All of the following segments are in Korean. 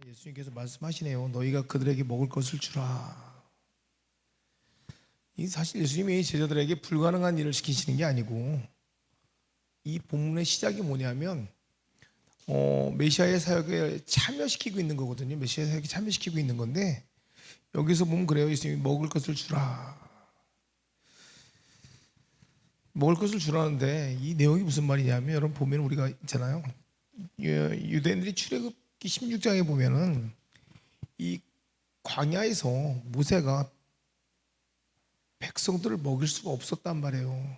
예수님께서 말씀하시네요. 너희가 그들에게 먹을 것을 주라. 이 사실 예수님이 제자들에게 불가능한 일을 시키시는 게 아니고 이 본문의 시작이 뭐냐면 메시아의 사역에 참여시키고 있는 거거든요. 메시아의 사역에 참여시키고 있는 건데 여기서 보면 그래요. 예수님이 먹을 것을 주라. 먹을 것을 주라는데 이 내용이 무슨 말이냐면 여러분 보면 우리가 있잖아요. 유대인들이 출애굽기 16장에 보면은 이 광야에서 모세가 백성들을 먹일 수가 없었단 말이에요.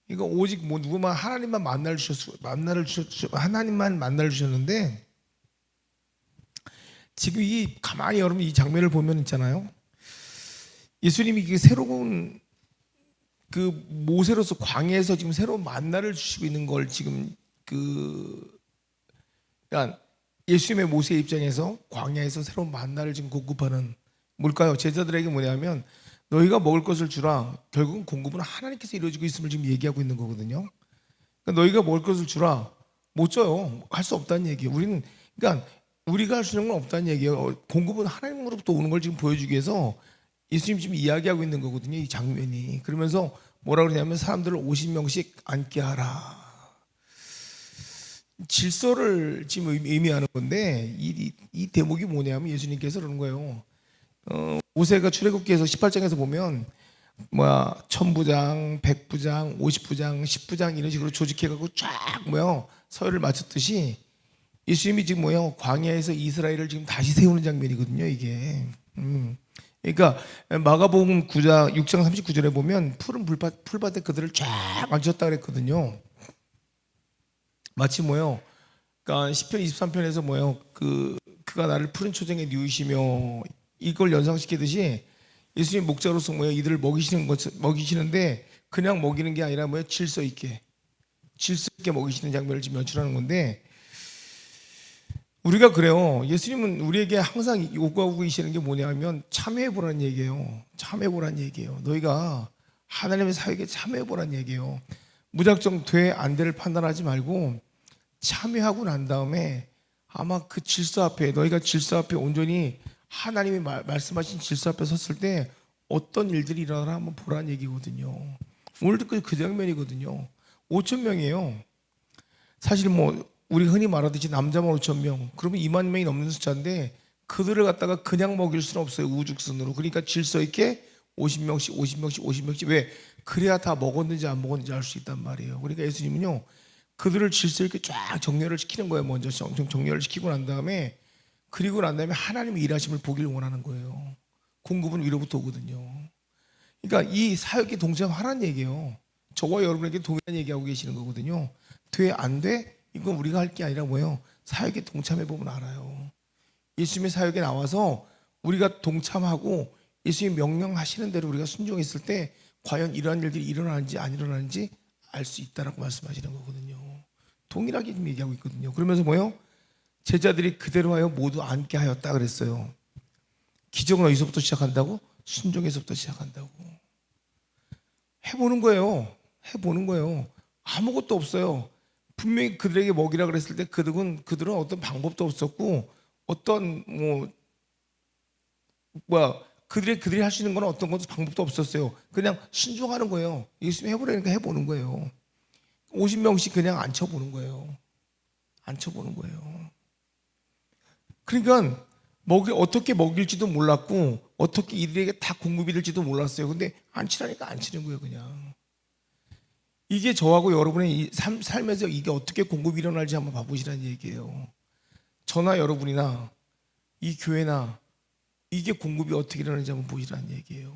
이거 오직 뭐 누구만 하나님만 하나님만 만나를 주셨는데 지금 이 가만히 여러분 이 장면을 보면 있잖아요. 예수님이 그 새로운 그 모세로서 광야에서 지금 새로운 만나를 주시고 있는 걸 지금 그러니까 예수님의 모세 입장에서 광야에서 새로운 만나를 지금 공급하는 뭘까요? 제자들에게 뭐냐면 너희가 먹을 것을 주라. 결국은 공급은 하나님께서 이루어지고 있음을 지금 얘기하고 있는 거거든요. 그러니까 너희가 먹을 것을 주라. 못 줘요. 할 수 없다는 얘기예요. 그러니까 우리가 할 수 있는 건 없다는 얘기예요. 공급은 하나님으로부터 오는 걸 지금 보여주기 위해서 예수님 지금 이야기하고 있는 거거든요. 이 장면이. 그러면서 뭐라 그러냐면 사람들을 50명씩 앉게 하라. 질서를 지금 의미하는 건데 이 대목이 뭐냐면 예수님께서 그러는 거예요. 모세가 출애굽기에서 18장에서 보면 천부장, 백부장, 50부장, 10부장 이런 식으로 조직해갖고 쫙 서열을 맞췄듯이 예수님이 지금 광야에서 이스라엘을 지금 다시 세우는 장면이거든요. 이게. 그러니까 마가복음 6장 39절에 보면 푸른 풀밭에 그들을 쫙 앉혔다 그랬거든요. 마치 그러니까 10편 23편에서 그가 나를 푸른 초정에 누이시며 이걸 연상시키듯이 예수님 목자로서 이들을 먹이시는데 그냥 먹이는 게 아니라 질서 있게 먹이시는 장면을 지금 연출하는 건데 우리가 그래요. 예수님은 우리에게 항상 요구하고 계시는 게 뭐냐면 참여해보라는 얘기예요. 참여해보라는 얘기예요. 너희가 하나님의 사역에 참여해보라는 얘기예요. 무작정 돼 안 돼를 판단하지 말고 참여하고 난 다음에 아마 그 질서 앞에 너희가 질서 앞에 온전히 하나님이 말씀하신 질서 앞에 섰을 때 어떤 일들이 일어나나 한번 보라는 얘기거든요. 오늘도 그 장면이거든요. 5천 명이에요. 사실 우리 흔히 말하듯이 남자만 5천 명, 그러면 2만 명이 넘는 숫자인데 그들을 갖다가 그냥 먹일 수는 없어요. 우죽순으로. 그러니까 질서 있게 50명씩 50명씩 50명씩 왜? 그래야 다 먹었는지 안 먹었는지 알 수 있단 말이에요. 그러니까 예수님은요 그들을 질서 있게 쫙 정렬을 시키는 거예요. 먼저 정렬을 시키고 난 다음에 그리고 난 다음에 하나님의 일하심을 보길 원하는 거예요. 공급은 위로부터 오거든요. 그러니까 이 사역에 동참하라는 얘기예요. 저와 여러분에게 동일한 얘기하고 계시는 거거든요. 돼 안 돼? 이건 우리가 할 게 아니라 사역에 동참해 보면 알아요. 예수님의 사역에 나와서 우리가 동참하고 예수님이 명령하시는 대로 우리가 순종했을 때 과연 이러한 일들이 일어나는지 안 일어나는지 알 수 있다라고 말씀하시는 거거든요. 동일하게 지금 얘기하고 있거든요. 그러면서 제자들이 그대로 하여 모두 앉게 하였다 그랬어요. 기적은 어디서부터 시작한다고? 순종에서부터 시작한다고. 해보는 거예요. 해보는 거예요. 아무것도 없어요. 분명히 그들에게 먹이라 그랬을 때 그들은 어떤 방법도 없었고 어떤 그들이 할 수 있는 건 어떤 것도 방법도 없었어요. 그냥 순종하는 거예요. 예수님 해보라니까 해보는 거예요. 50명씩 그냥 앉혀보는 거예요. 앉혀보는 거예요. 그러니까 어떻게 먹일지도 몰랐고 어떻게 이들에게 다 공급이 될지도 몰랐어요. 근데 앉히라니까 앉히는 거예요. 그냥. 이게 저하고 여러분의 삶에서 이게 어떻게 공급이 일어날지 한번 봐보시라는 얘기예요. 저나 여러분이나 이 교회나 이게 공급이 어떻게 일어나는지 한번 보시라는 얘기예요.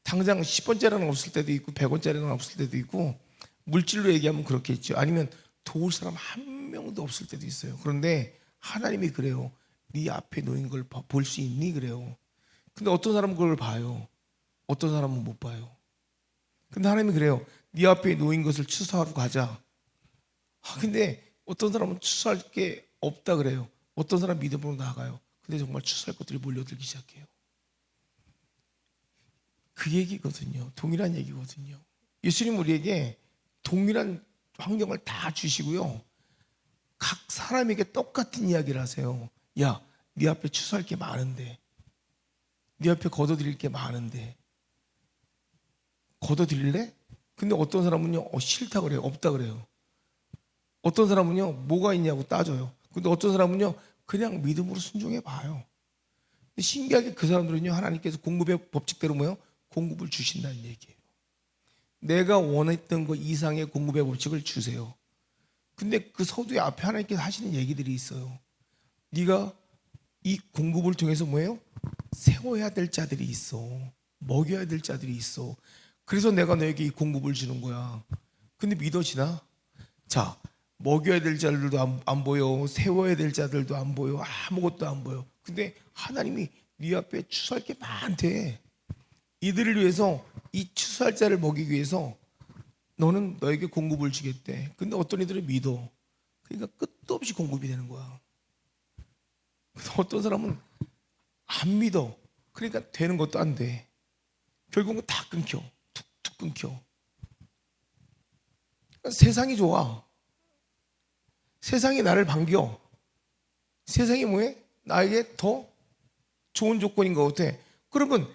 당장 10원짜리는 없을 때도 있고 100원짜리는 없을 때도 있고 물질로 얘기하면 그렇겠죠. 아니면 도울 사람 한 명도 없을 때도 있어요. 그런데 하나님이 그래요. 네 앞에 놓인 걸 볼 수 있니? 그래요. 근데 어떤 사람은 그걸 봐요. 어떤 사람은 못 봐요. 근데 하나님이 그래요. 네 앞에 놓인 것을 추수하러 가자. 근데 어떤 사람은 추수할 게 없다 그래요. 어떤 사람 믿음으로 나아가요. 근데 정말 추수할 것들이 몰려들기 시작해요. 그 얘기거든요. 동일한 얘기거든요. 예수님 우리에게 동일한 환경을 다 주시고요. 각 사람에게 똑같은 이야기를 하세요. 야, 네 앞에 추수할 게 많은데, 네 앞에 걷어들일 게 많은데 걷어들일래? 근데 어떤 사람은요, 싫다 그래요. 없다 그래요. 어떤 사람은요, 뭐가 있냐고 따져요. 근데 어떤 사람은요, 그냥 믿음으로 순종해 봐요. 근데 신기하게 그 사람들은요, 하나님께서 공급의 법칙대로 뭐요? 공급을 주신다는 얘기예요. 내가 원했던 것 이상의 공급의 법칙을 주세요. 근데 그 서두에 앞에 하나님께서 하시는 얘기들이 있어요. 네가 이 공급을 통해서 뭐예요? 세워야 될 자들이 있어. 먹여야 될 자들이 있어. 그래서 내가 너에게 이 공급을 주는 거야. 근데 믿어지나? 자, 먹여야 될 자들도 안 보여. 세워야 될 자들도 안 보여. 아무것도 안 보여. 근데 하나님이 네 앞에 추수할 게 많대. 이들을 위해서, 이 추수할 자를 먹이기 위해서 너는 너에게 공급을 주겠대. 근데 어떤 이들은 믿어. 그러니까 끝도 없이 공급이 되는 거야. 어떤 사람은 안 믿어. 그러니까 되는 것도 안 돼. 결국은 다 끊겨. 툭툭 끊겨. 그러니까 세상이 좋아. 세상이 나를 반겨. 세상이 뭐해? 나에게 더 좋은 조건인 것 같아. 그러면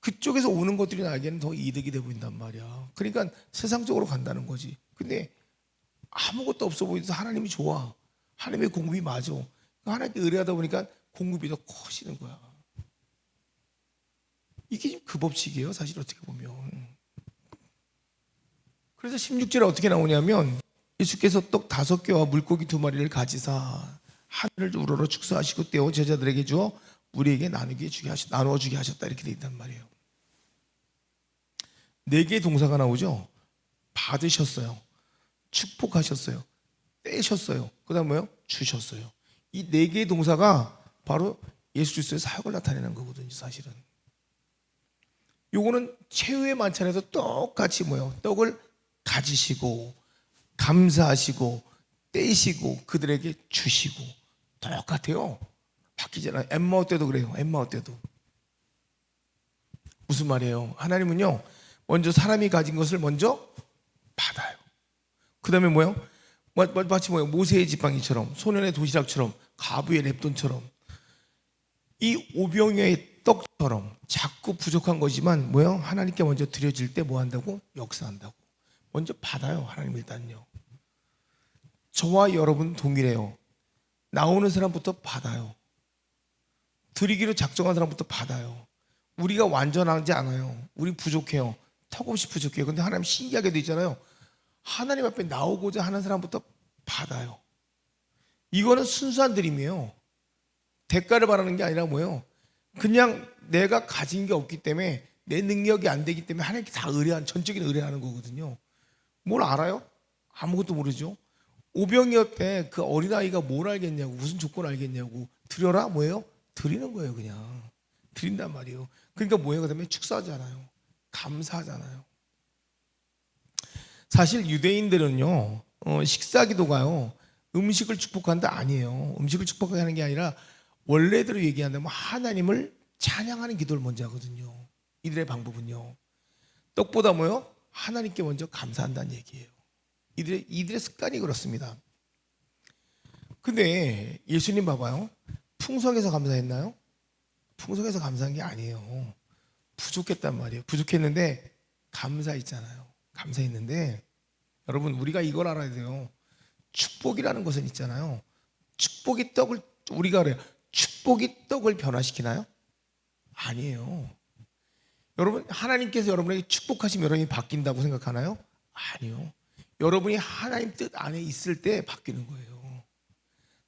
그쪽에서 오는 것들이 나에게는 더 이득이 돼 보인단 말이야. 그러니까 세상적으로 간다는 거지. 근데 아무것도 없어 보이면서 하나님이 좋아. 하나님의 공급이 맞아. 하나님께 의뢰하다 보니까 공급이 더 커지는 거야. 이게 지금 그 법칙이에요, 사실 어떻게 보면. 그래서 16절에 어떻게 나오냐면, 예수께서 떡 5개와 물고기 2마리를 가지사 하늘을 우러러 축사하시고 떼어 제자들에게 주어 우리에게 나누어 주게 하셨다, 이렇게 돼 있단 말이에요. 4개의 동사가 나오죠. 받으셨어요, 축복하셨어요, 떼셨어요, 그 다음 뭐요? 주셨어요. 이 4개의 동사가 바로 예수 그리스도의 사역을 나타내는 거거든요, 사실은. 요거는 최후의 만찬에서 똑같이 뭐요? 떡을 가지시고 감사하시고 떼시고 그들에게 주시고 똑같아요. 바뀌잖아요. 엠마오 때도 그래요. 엠마오 때도. 무슨 말이에요? 하나님은요, 먼저 사람이 가진 것을 먼저 받아요. 그 다음에 뭐요? 마치 뭐요? 모세의 지팡이처럼, 소년의 도시락처럼, 가부의 랩돈처럼, 이 오병이어의 떡처럼 자꾸 부족한 거지만 뭐요? 하나님께 먼저 드려질 때 뭐 한다고? 역사한다고. 먼저 받아요. 하나님 일단요. 저와 여러분 동일해요. 나오는 사람부터 받아요. 드리기로 작정한 사람부터 받아요. 우리가 완전하지 않아요. 우리 부족해요. 턱없이 부족해요. 근데 하나님 신기하게 돼 있잖아요. 하나님 앞에 나오고자 하는 사람부터 받아요. 이거는 순수한 드림이에요. 대가를 바라는 게 아니라 뭐예요? 그냥 내가 가진 게 없기 때문에, 내 능력이 안 되기 때문에 하나님께 다 전적인 의뢰하는 거거든요. 뭘 알아요? 아무것도 모르죠. 오병이어 때 그 어린아이가 뭘 알겠냐고, 무슨 조건 알겠냐고. 드려라 뭐예요? 드리는 거예요. 그냥 드린단 말이에요. 그러니까 뭐예요? 그 다음에 축사하잖아요. 감사하잖아요. 사실 유대인들은요, 식사기도가요, 음식을 축복한다 아니에요. 음식을 축복하는 게 아니라 원래대로 얘기한다면 하나님을 찬양하는 기도를 먼저 하거든요. 이들의 방법은요, 떡보다 뭐요? 하나님께 먼저 감사한다는 얘기예요. 이들의 습관이 그렇습니다. 근데 예수님 봐봐요. 풍성해서 감사했나요? 풍성해서 감사한 게 아니에요. 부족했단 말이에요. 부족했는데 감사했잖아요. 감사했는데 여러분, 우리가 이걸 알아야 돼요. 축복이라는 것은 있잖아요. 축복이 떡을, 우리가 그래요, 축복이 떡을 변화시키나요? 아니에요. 여러분, 하나님께서 여러분에게 축복하시면 여러분이 바뀐다고 생각하나요? 아니요. 여러분이 하나님 뜻 안에 있을 때 바뀌는 거예요.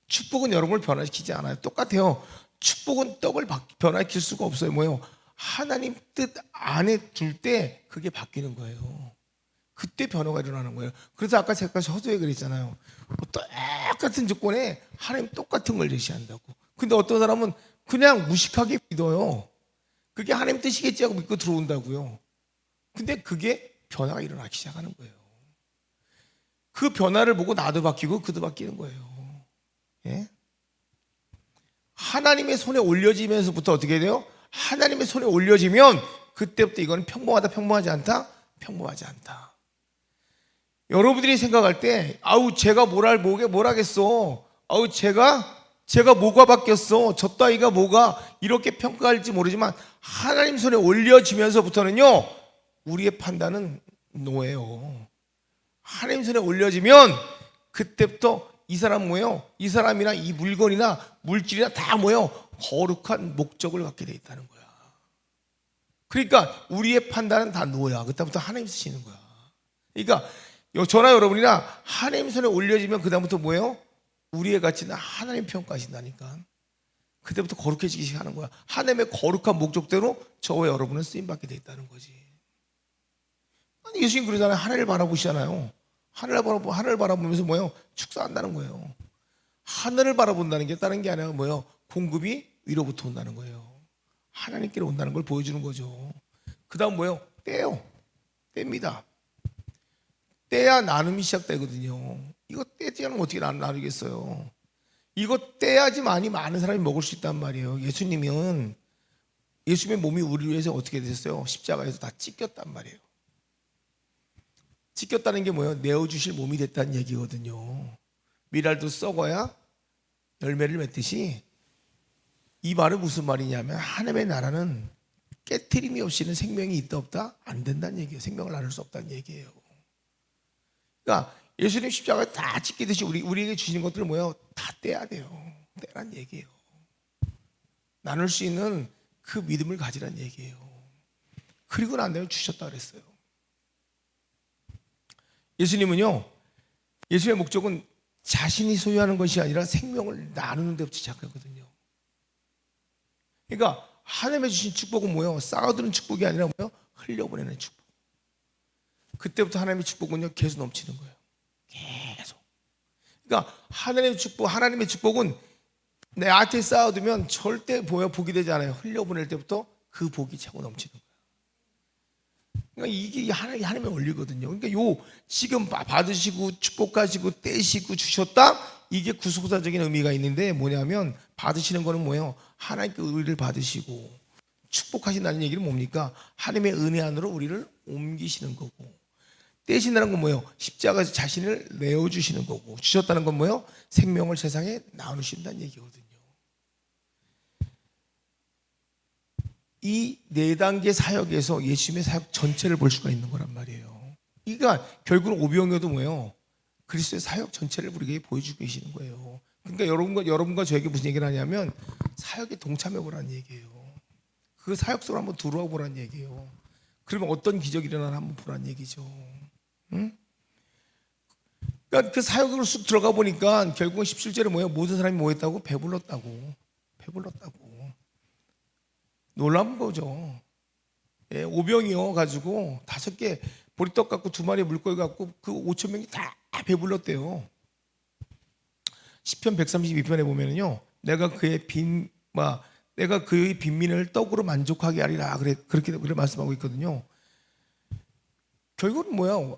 축복은 여러분을 변화시키지 않아요. 똑같아요. 축복은 떡을 변화시킬 수가 없어요. 뭐예요? 하나님 뜻 안에 둘 때 그게 바뀌는 거예요. 그때 변화가 일어나는 거예요. 그래서 아까 제가 서두에 그랬잖아요. 똑같은 조건에 하나님 똑같은 걸 제시한다고. 근데 어떤 사람은 그냥 무식하게 믿어요. 그게 하나님 뜻이겠지 하고 믿고 들어온다고요. 근데 그게 변화가 일어나기 시작하는 거예요. 그 변화를 보고 나도 바뀌고 그도 바뀌는 거예요. 예? 하나님의 손에 올려지면서부터 어떻게 돼요? 하나님의 손에 올려지면 그때부터 이거는 평범하다, 평범하지 않다, 평범하지 않다. 여러분들이 생각할 때, 아우 제가 뭘 하겠어, 아우 제가 제가 뭐가 바뀌었어? 저 따위가 뭐가 이렇게 평가할지 모르지만 하나님 손에 올려지면서부터는요, 우리의 판단은 노예요. 하나님 손에 올려지면 그때부터 이 사람 뭐예요? 이 사람이나 이 물건이나 물질이나 다 뭐예요? 거룩한 목적을 갖게 돼 있다는 거야. 그러니까 우리의 판단은 다 노예야. 그때부터 하나님 쓰시는 거야. 그러니까 저나 여러분이나 하나님 손에 올려지면 그다음부터 뭐예요? 우리의 가치는 하나님 평가하신다니까. 그때부터 거룩해지기 시작하는 거야. 하나님의 거룩한 목적대로 저와 여러분은 쓰임받게 돼 있다는 거지. 아니, 예수님 그러잖아요. 하늘을 바라보시잖아요. 하늘을 바라보면서 뭐예요? 축사한다는 거예요. 하늘을 바라본다는 게 다른 게 아니라 뭐예요? 공급이 위로부터 온다는 거예요. 하나님께로 온다는 걸 보여주는 거죠. 그 다음 뭐예요? 때요. 때입니다. 때야 나눔이 시작되거든요. 이거 떼지 않으면 어떻게 나누겠어요? 이거 떼야지만이 많은 사람이 먹을 수 있단 말이에요. 예수님의 몸이 우리를 위해서 어떻게 되셨어요? 십자가에서 다 찢겼단 말이에요. 찢겼다는 게 뭐예요? 내어주실 몸이 됐다는 얘기거든요. 미랄도 썩어야 열매를 맺듯이, 이 말은 무슨 말이냐면 하나님의 나라는 깨트림이 없이는 생명이 있다 없다 안 된다는 얘기예요. 생명을 나눌 수 없다는 얘기예요. 그러니까 예수님 십자가에 다 찢기듯이 우리에게 주신 것들을 뭐예요? 다 떼야 돼요. 떼란 얘기예요. 나눌 수 있는 그 믿음을 가지란 얘기예요. 그리고 난 다음에 주셨다 그랬어요. 예수님은요, 예수의 목적은 자신이 소유하는 것이 아니라 생명을 나누는 데부터 시작하거든요. 그러니까 하나님의 주신 축복은 뭐예요? 쌓아두는 축복이 아니라 뭐예요? 흘려보내는 축복. 그때부터 하나님의 축복은요, 계속 넘치는 거예요. 계속. 그러니까 하나님의 축복은 내한테 쌓아두면 절대 복이 되지 않아요. 흘려보낼 때부터 그 복이 차고 넘치는 거예요. 그러니까 이게 하나님의 원리거든요. 그러니까 지금 받으시고 축복하시고 떼시고 주셨다, 이게 구속사적인 의미가 있는데 뭐냐면, 받으시는 거는 뭐예요? 하나님께 의를 받으시고 축복하신다는 얘기는 뭡니까? 하나님의 은혜 안으로 우리를 옮기시는 거고, 떼신다는 건 뭐예요? 십자가에서 자신을 내어주시는 거고, 주셨다는 건 뭐예요? 생명을 세상에 나누신다는 얘기거든요. 이 네 단계 사역에서 예수님의 사역 전체를 볼 수가 있는 거란 말이에요. 그러니까 결국은 오병이어도 뭐예요? 그리스도의 사역 전체를 우리에게 보여주고 계시는 거예요. 그러니까 여러분과 저에게 무슨 얘기를 하냐면, 사역에 동참해 보라는 얘기예요. 그 사역 속으로 한번 들어와 보라는 얘기예요. 그러면 어떤 기적이 일어나나 한번 보라는 얘기죠. 응? 그러니까 그 사역으로 쑥 들어가 보니까 결국은 17절에 뭐예요? 모든 사람이 뭐 했다고? 배불렀다고. 놀라운 거죠. 예, 오병이어 가지고 5개 보리떡 갖고 2마리 물고기 갖고 그 5천 명이 다 배불렀대요. 시편 132편에 보면은요, 내가 그의 빈민을 떡으로 만족하게 하리라, 그렇게 말씀하고 있거든요. 결국은 뭐야?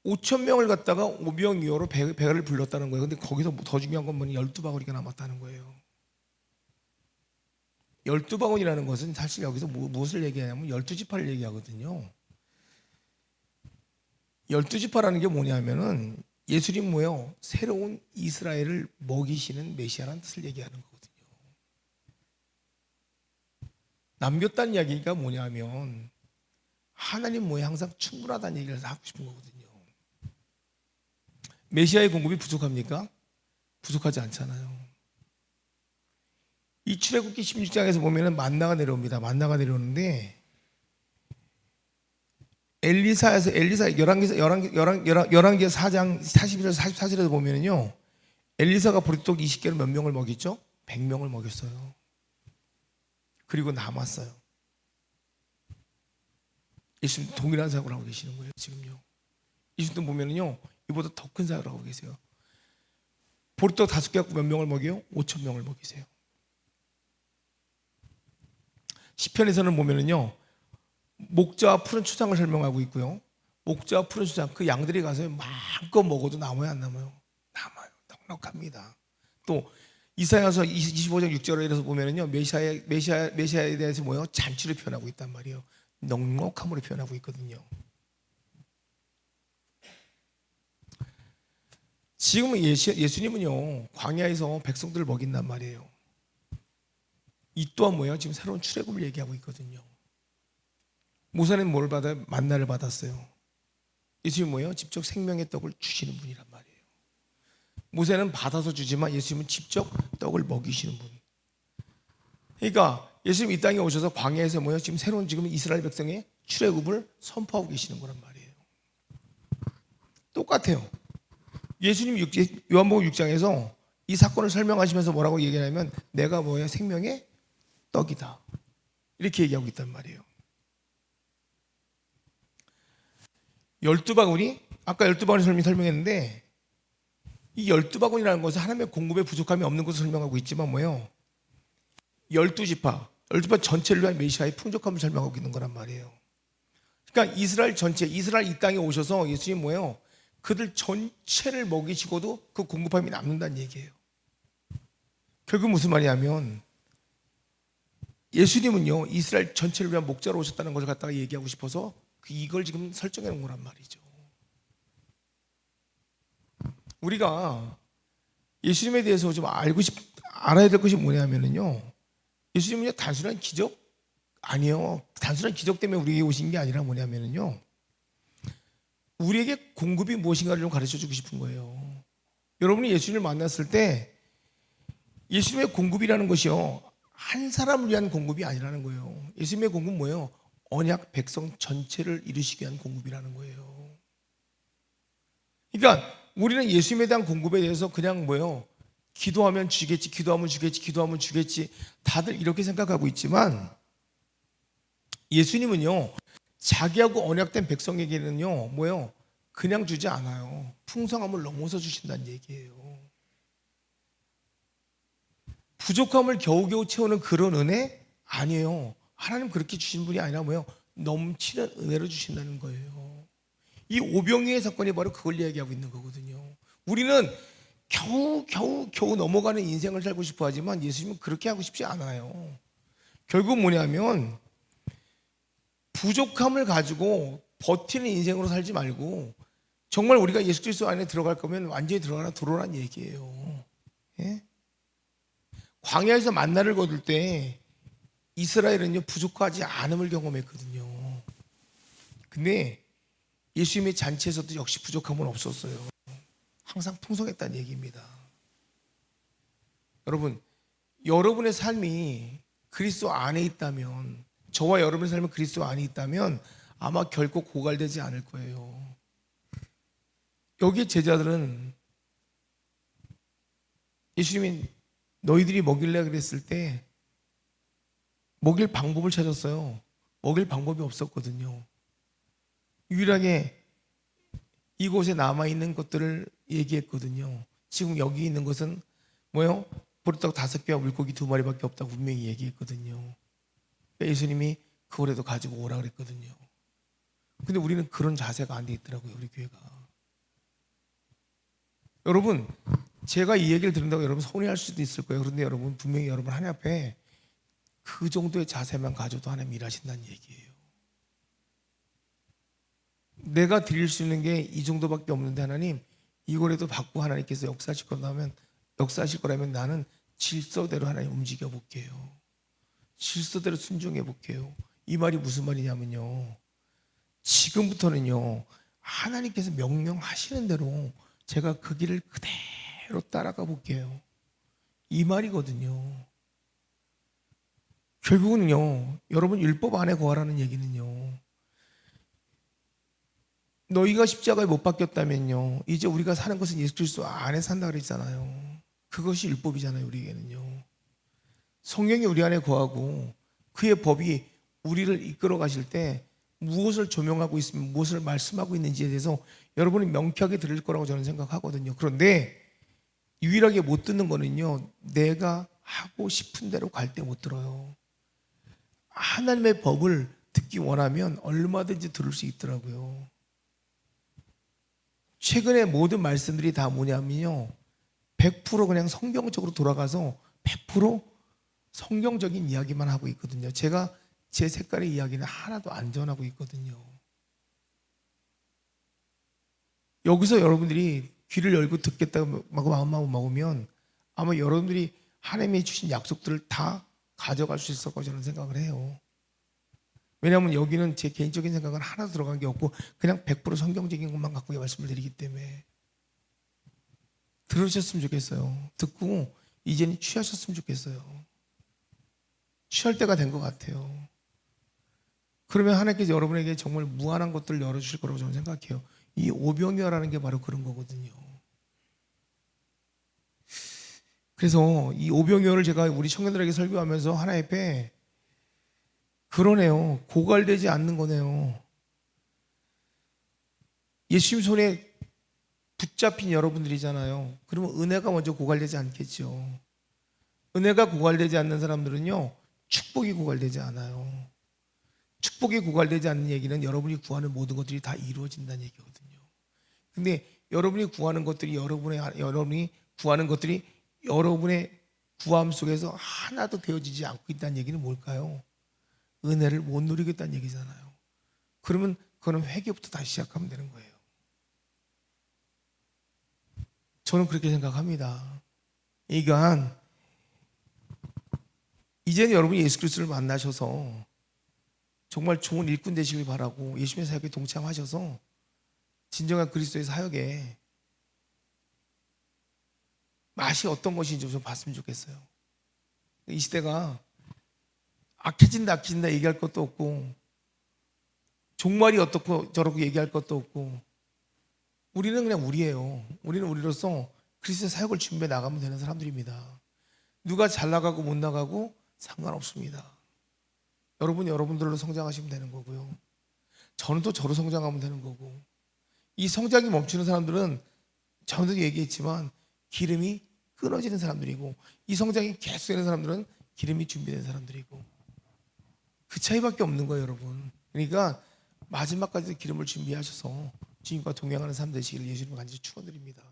5천 명을 갖다가 오병이어로 배를 불렀다는 거예요. 근데 거기서 더 중요한 건 뭐냐? 12바구니가 남았다는 거예요. 12바구니라는 것은 사실 여기서 무엇을 얘기하냐면 12지파를 얘기하거든요. 12지파라는 게 뭐냐면은 예수님 뭐예요? 새로운 이스라엘을 먹이시는 메시아라는 뜻을 얘기하는 거거든요. 남겼다는 이야기가 뭐냐면 하나님 뭐에 항상 충분하다는 얘기를 하고 싶은 거거든요. 메시아의 공급이 부족합니까? 부족하지 않잖아요. 이 출애굽기 16장에서 보면은 만나가 내려옵니다. 만나가 내려오는데 열왕기서 4장 41절 44절에서 보면은요, 엘리사가 보리떡 20개를 몇 명을 먹였죠? 100명을 먹였어요. 그리고 남았어요. 예수님 동일한 사역을 하고 계시는 거예요. 지금요. 예수님 보면은요, 이보다 더 큰 사역을 하고 계세요. 보리떡 5개 갖고 몇 명을 먹여요? 5천 명을 먹이세요. 시편에서는 보면은요, 목자와 푸른 초장을 설명하고 있고요. 목자와 푸른 초장, 그 양들이 가서 마음껏 먹어도 남아요, 안 남아요? 남아요. 넉넉합니다. 또 이사야서 25장 6절에서 보면은요, 메시아에 대해서 뭐예요? 잔치를 표현하고 있단 말이에요. 넉넉함으로 표현하고 있거든요. 지금은 예수님은요 광야에서 백성들을 먹인단 말이에요. 이 또한 뭐예요? 지금 새로운 출애굽을 얘기하고 있거든요. 모세는 뭘 받아요? 만나를 받았어요. 예수님은 뭐예요? 직접 생명의 떡을 주시는 분이란 말이에요. 모세는 받아서 주지만 예수님은 직접 떡을 먹이시는 분. 그러니까 예수님 이 땅에 오셔서 광야에서 뭐예요? 지금 새로운 지금 이스라엘 백성의 출애굽을 선포하고 계시는 거란 말이에요. 똑같아요. 예수님 요한복음 6장에서 이 사건을 설명하시면서 뭐라고 얘기하냐면 내가 뭐야? 생명의 떡이다. 이렇게 얘기하고 있단 말이에요. 12바구니? 아까 12바구니 설명했는데 이 12바구니라는 것은 하나님의 공급에 부족함이 없는 것을 설명하고 있지만 뭐예요? 12지파, 12지파 전체를 위한 메시아의 풍족함을 설명하고 있는 거란 말이에요. 그러니까 이스라엘 전체, 이스라엘 이 땅에 오셔서 예수님 뭐예요? 그들 전체를 먹이시고도 그 공급함이 남는다는 얘기예요. 결국 무슨 말이냐면 예수님은요 이스라엘 전체를 위한 목자로 오셨다는 것을 갖다가 얘기하고 싶어서 이걸 지금 설정해 놓은 거란 말이죠. 우리가 예수님에 대해서 좀 알아야 될 것이 뭐냐면요 예수님은요 단순한 기적 아니에요. 단순한 기적 때문에 우리에게 오신 게 아니라 뭐냐면요 우리에게 공급이 무엇인가를 좀 가르쳐 주고 싶은 거예요. 여러분이 예수님을 만났을 때 예수님의 공급이라는 것이요 한 사람을 위한 공급이 아니라는 거예요. 예수님의 공급은 뭐예요? 언약 백성 전체를 이루시기 위한 공급이라는 거예요. 그러니까 우리는 예수님에 대한 공급에 대해서 그냥 뭐예요? 기도하면 주겠지, 기도하면 주겠지, 기도하면 주겠지 다들 이렇게 생각하고 있지만 예수님은요 자기하고 언약된 백성에게는요 뭐예요? 그냥 주지 않아요. 풍성함을 넘어서 주신다는 얘기예요. 부족함을 겨우겨우 채우는 그런 은혜? 아니에요. 하나님 그렇게 주신 분이 아니라 뭐예요? 넘치는 은혜로 주신다는 거예요. 이 오병이의 사건이 바로 그걸 이야기하고 있는 거거든요. 우리는 겨우 넘어가는 인생을 살고 싶어 하지만 예수님은 그렇게 하고 싶지 않아요. 결국 뭐냐면 부족함을 가지고 버티는 인생으로 살지 말고 정말 우리가 예수 그리스도 안에 들어갈 거면 완전히 들어오라는 얘기예요. 예? 광야에서 만나를 거둘 때 이스라엘은요 부족하지 않음을 경험했거든요. 근데 예수님의 잔치에서도 역시 부족함은 없었어요. 항상 풍성했다는 얘기입니다. 여러분의 삶이 그리스도 안에 있다면 저와 여러분의 삶이 그리스도 안에 있다면 아마 결코 고갈되지 않을 거예요. 여기 제자들은 예수님이 너희들이 먹일래 그랬을 때 먹일 방법을 찾았어요. 먹일 방법이 없었거든요. 유일하게 이곳에 남아있는 것들을 얘기했거든요. 지금 여기 있는 것은 뭐요? 보리떡 5개와 물고기 2마리밖에 없다고 분명히 얘기했거든요. 예수님이 그거라도 가지고 오라 그랬거든요. 근데 우리는 그런 자세가 안 돼 있더라고요. 우리 교회가. 여러분 제가 이 얘기를 들은다고 여러분 서운해할 수도 있을 거예요. 그런데 여러분 분명히 여러분 하나님 앞에 그 정도의 자세만 가져도 하나님 일하신다는 얘기예요. 내가 드릴 수 있는 게 이 정도밖에 없는데 하나님 이거라도 받고 하나님께서 역사하실 거라면 나는 질서대로 하나님 움직여 볼게요. 질서대로 순종해 볼게요. 이 말이 무슨 말이냐면요 지금부터는요 하나님께서 명령하시는 대로 제가 그 길을 그대로 따라가 볼게요. 이 말이거든요. 결국은요 여러분 율법 안에 거하라는 얘기는요 너희가 십자가에 못 박혔다면요 이제 우리가 사는 것은 예수 그리스도 안에 산다 그랬잖아요. 그것이 율법이잖아요. 우리에게는요 성령이 우리 안에 거하고 그의 법이 우리를 이끌어 가실 때 무엇을 조명하고 있으면 무엇을 말씀하고 있는지에 대해서 여러분이 명쾌하게 들을 거라고 저는 생각하거든요. 그런데 유일하게 못 듣는 거는요 내가 하고 싶은 대로 갈 때 못 들어요. 하나님의 법을 듣기 원하면 얼마든지 들을 수 있더라고요. 최근에 모든 말씀들이 다 뭐냐면요 100% 그냥 성경적으로 돌아가서 100% 성경적인 이야기만 하고 있거든요. 제가 제 색깔의 이야기는 하나도 안 전하고 있거든요. 여기서 여러분들이 귀를 열고 듣겠다고 마음만 먹으면 아마 여러분들이 하나님이 주신 약속들을 다 가져갈 수 있을 거라고 저는 생각을 해요. 왜냐하면 여기는 제 개인적인 생각은 하나도 들어간 게 없고 그냥 100% 성경적인 것만 갖고 말씀을 드리기 때문에 들으셨으면 좋겠어요. 듣고 이제는 취하셨으면 좋겠어요. 취할 때가 된 것 같아요. 그러면 하나님께서 여러분에게 정말 무한한 것들을 열어주실 거라고 저는 생각해요. 이 오병이어라는 게 바로 그런 거거든요. 그래서 이 오병이어를 제가 우리 청년들에게 설교하면서 하나 앞에 그러네요. 고갈되지 않는 거네요. 예수님 손에 붙잡힌 여러분들이잖아요. 그러면 은혜가 먼저 고갈되지 않겠죠. 은혜가 고갈되지 않는 사람들은요, 축복이 고갈되지 않아요. 축복이 고갈되지 않는 얘기는 여러분이 구하는 모든 것들이 다 이루어진다는 얘기거든요. 근데 여러분이 구하는 것들이 여러분의 구함 속에서 하나도 되어지지 않고 있다는 얘기는 뭘까요? 은혜를 못 누리겠다는 얘기잖아요. 그러면 그거는 회개부터 다시 시작하면 되는 거예요. 저는 그렇게 생각합니다. 그러니까 이제는 여러분이 예수 그리스도를 만나셔서 정말 좋은 일꾼 되시길 바라고 예수님의 사역에 동참하셔서 진정한 그리스도의 사역에 맛이 어떤 것인지 좀 봤으면 좋겠어요. 이 시대가 악해진다 얘기할 것도 없고 종말이 어떻고 저렇고 얘기할 것도 없고 우리는 그냥 우리예요. 우리는 우리로서 그리스도의 사역을 준비해 나가면 되는 사람들입니다. 누가 잘 나가고 못 나가고 상관없습니다. 여러분이 여러분들로 성장하시면 되는 거고요. 저는 또 저로 성장하면 되는 거고 이 성장이 멈추는 사람들은 전에도 얘기했지만 기름이 끊어지는 사람들이고 이 성장이 계속되는 사람들은 기름이 준비된 사람들이고 그 차이밖에 없는 거예요, 여러분. 그러니까 마지막까지 기름을 준비하셔서 주님과 동행하는 삶 되시기를 예수님 간절히 축원드립니다.